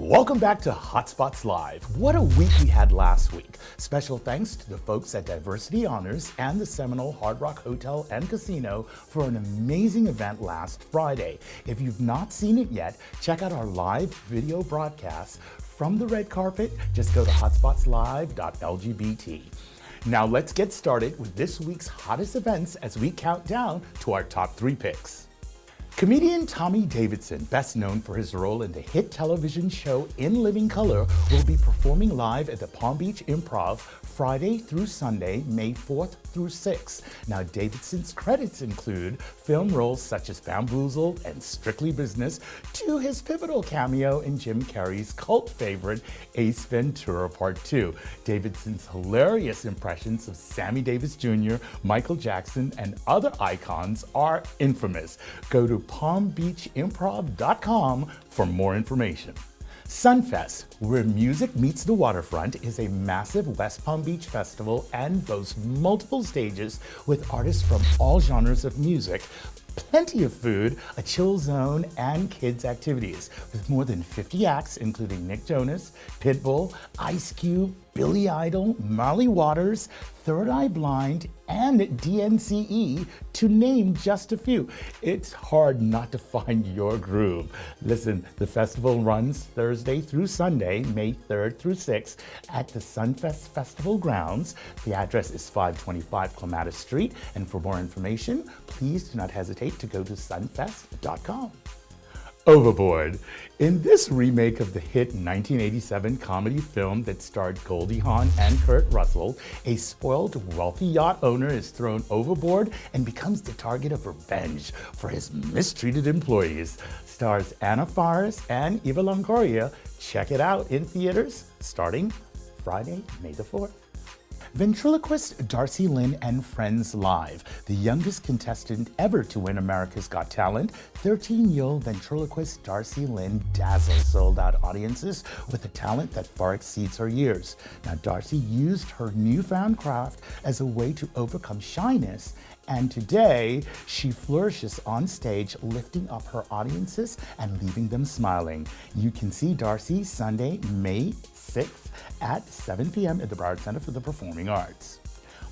Welcome back to Hotspots Live. What a week we had last week. Special thanks to the folks at Diversity Honors and the Seminole Hard Rock Hotel and Casino for an amazing event last Friday. If you've not seen it yet, check out our live video broadcast from the red carpet. Just go to hotspotslive.lgbt. Now let's get started with this week's hottest events as we count down to our top 3 picks. Comedian Tommy Davidson, best known for his role in the hit television show In Living Color, will be performing live at the Palm Beach Improv Friday through Sunday, May 4th through 6th. Now, Davidson's credits include film roles such as Bamboozled and Strictly Business, to his pivotal cameo in Jim Carrey's cult favorite Ace Ventura Part 2. Davidson's hilarious impressions of Sammy Davis Jr., Michael Jackson, and other icons are infamous. Go to palmbeachimprov.com for more information. Sunfest, where music meets the waterfront, is a massive West Palm Beach festival and boasts multiple stages with artists from all genres of music, plenty of food, a chill zone, and kids' activities. With more than 50 acts, including Nick Jonas, Pitbull, Ice Cube, Billy Idol, Molly Waters, Third Eye Blind, and DNCE, to name just a few. It's hard not to find your groove. Listen, the festival runs Thursday through Sunday, May 3rd through 6th, at the Sunfest Festival grounds. The address is 525 Clematis Street, and for more information, please do not hesitate to go to sunfest.com. Overboard. In this remake of the hit 1987 comedy film that starred Goldie Hawn and Kurt Russell, a spoiled, wealthy yacht owner is thrown overboard and becomes the target of revenge for his mistreated employees. Stars Anna Faris and Eva Longoria. Check it out in theaters starting Friday, May the 4th. Ventriloquist Darcy Lynn and Friends Live, the youngest contestant ever to win America's Got Talent, 13-year-old ventriloquist Darcy Lynn dazzles sold-out audiences with a talent that far exceeds her years. Now, Darcy used her newfound craft as a way to overcome shyness, and today she flourishes on stage, lifting up her audiences and leaving them smiling. You can see Darcy Sunday, May 6th at 7 p.m. at the Broward Center for the Performing Arts.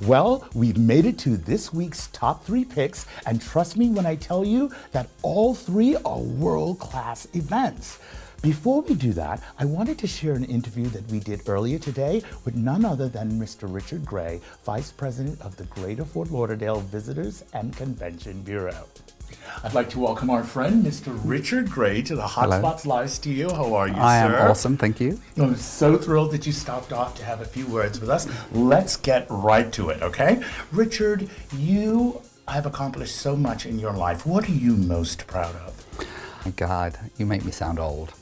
Well, we've made it to this week's top 3 picks, and trust me when I tell you that all 3 are world-class events. Before we do that, I wanted to share an interview that we did earlier today with none other than Mr. Richard Gray, Vice President of the Greater Fort Lauderdale Visitors and Convention Bureau. I'd like to welcome our friend, Mr. Richard Gray, to the Hotspots Live studio. How are you, sir? I am awesome, thank you. I'm so thrilled that you stopped off to have a few words with us. Let's get right to it, okay? Richard, you have accomplished so much in your life. What are you most proud of? My God, you make me sound old.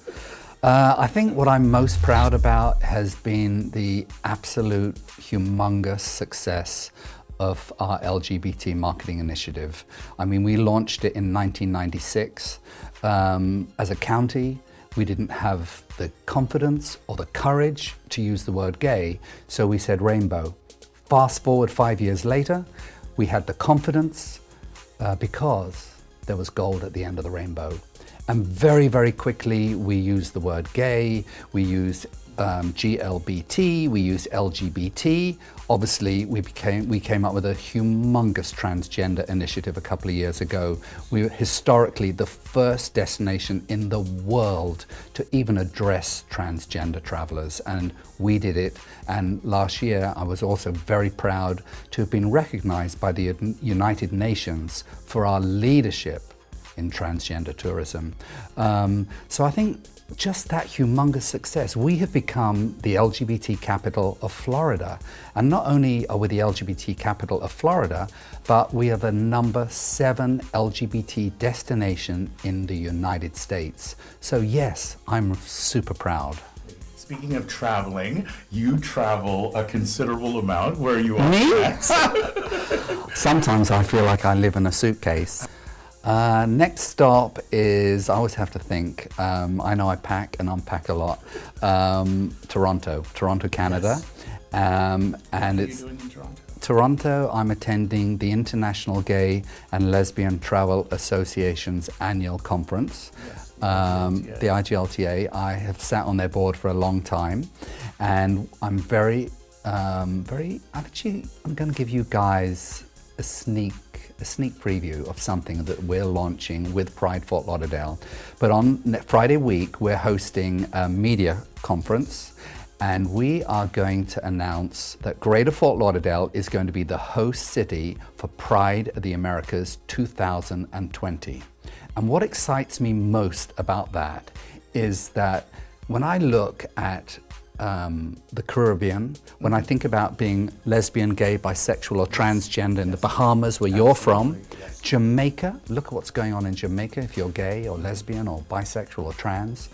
I think what I'm most proud about has been the absolute humongous success of our LGBT marketing initiative. I mean, we launched it in 1996. As a county, we didn't have the confidence or the courage to use the word gay, so we said rainbow. Fast forward 5 years later, we had the confidence because there was gold at the end of the rainbow. And very, very quickly, we used the word gay, we used GLBT, we used LGBT. Obviously, we came up with a humongous transgender initiative a couple of years ago. We were historically the first destination in the world to even address transgender travelers, and we did it. And last year, I was also very proud to have been recognized by the United Nations for our leadership in transgender tourism. So I think just that humongous success, we have become the LGBT capital of Florida. And not only are we the LGBT capital of Florida, but we are the number 7 LGBT destination in the United States. So yes, I'm super proud. Speaking of traveling, you travel a considerable amount. Where are you on Me? next? Sometimes I feel like I live in a suitcase. Next stop is, I always have to think, I know I pack and unpack a lot, Toronto, Canada. Yes. And What are you it's doing in Toronto? Toronto, I'm attending the International Gay and Lesbian Travel Association's annual conference. Yes. the IGLTA. I have sat on their board for a long time, and I'm I'm going to give you guys a sneak preview of something that we're launching with Pride Fort Lauderdale. But on Friday week, we're hosting a media conference, and we are going to announce that Greater Fort Lauderdale is going to be the host city for Pride of the Americas 2020. And what excites me most about that is that when I look at the Caribbean, when I think about being lesbian, gay, bisexual, or transgender in the Bahamas, where you're from, Jamaica, look at what's going on in Jamaica if you're gay or lesbian or bisexual or trans,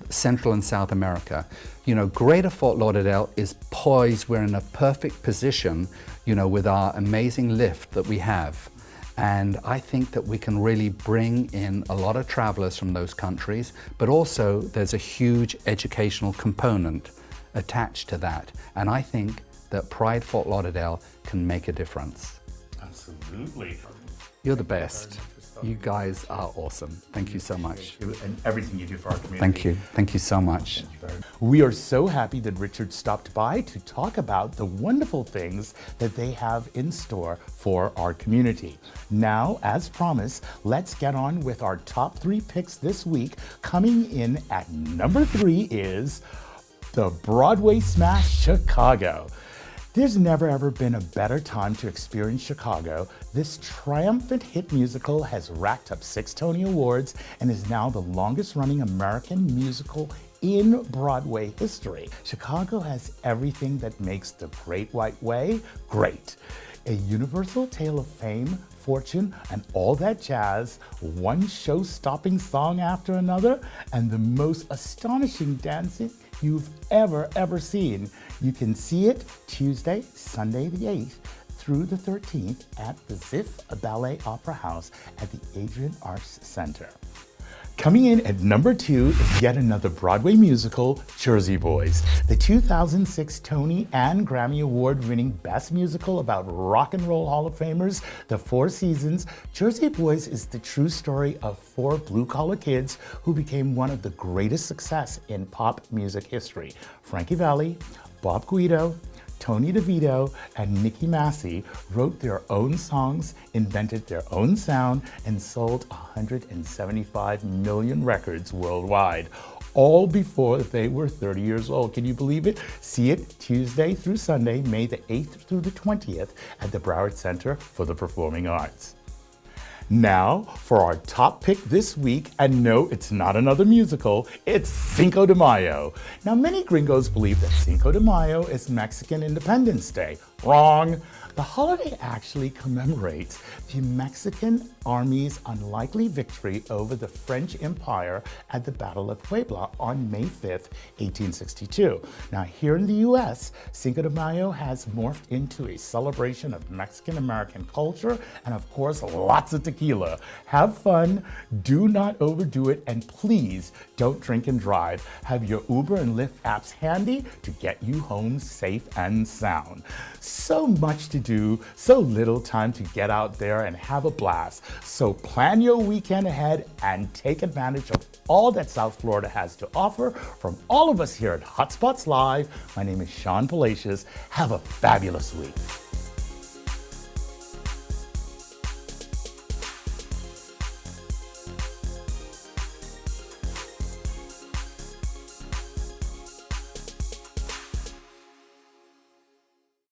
Central and South America. You know, Greater Fort Lauderdale is poised, we're in a perfect position, you know, with our amazing lift that we have. And I think that we can really bring in a lot of travelers from those countries, but also there's a huge educational component attached to that. And I think that Pride Fort Lauderdale can make a difference. Absolutely. You're the best. You guys are awesome. Thank you so much. And everything you do for our community. Thank you. Thank you so much. We are so happy that Richard stopped by to talk about the wonderful things that they have in store for our community. Now, as promised, let's get on with our top 3 picks this week. Coming in at number 3 is the Broadway smash Chicago. There's never ever been a better time to experience Chicago. This triumphant hit musical has racked up 6 Tony Awards and is now the longest running American musical in Broadway history. Chicago has everything that makes the Great White Way great. A universal tale of fame, fortune, and all that jazz, one show-stopping song after another, and the most astonishing dancing you've ever seen. You can see it Tuesday, Sunday the 8th through the 13th at the Ziff Ballet Opera House at the Adrian Arts Center. Coming in at number 2 is yet another Broadway musical, Jersey Boys. The 2006 Tony and Grammy Award-winning Best Musical about rock and roll Hall of Famers, The Four Seasons, Jersey Boys is the true story of 4 blue-collar kids who became one of the greatest success in pop music history. Frankie Valli, Bob Guido, Tony DeVito, and Nicky Massey wrote their own songs, invented their own sound, and sold 175 million records worldwide, all before they were 30 years old. Can you believe it? See it Tuesday through Sunday, May the 8th through the 20th at the Broward Center for the Performing Arts. Now, for our top pick this week, and no, it's not another musical, it's Cinco de Mayo. Now, many gringos believe that Cinco de Mayo is Mexican Independence Day. Wrong. The holiday actually commemorates the Mexican Army's unlikely victory over the French Empire at the Battle of Puebla on May 5th, 1862. Now, here in the US, Cinco de Mayo has morphed into a celebration of Mexican-American culture and, of course, lots of tequila. Have fun, do not overdo it, and please don't drink and drive. Have your Uber and Lyft apps handy to get you home safe and sound. So much to do, so little time to get out there and have a blast. So plan your weekend ahead and take advantage of all that South Florida has to offer. From all of us here at Hotspots Live, my name is Shawn Palacious. Have a fabulous week.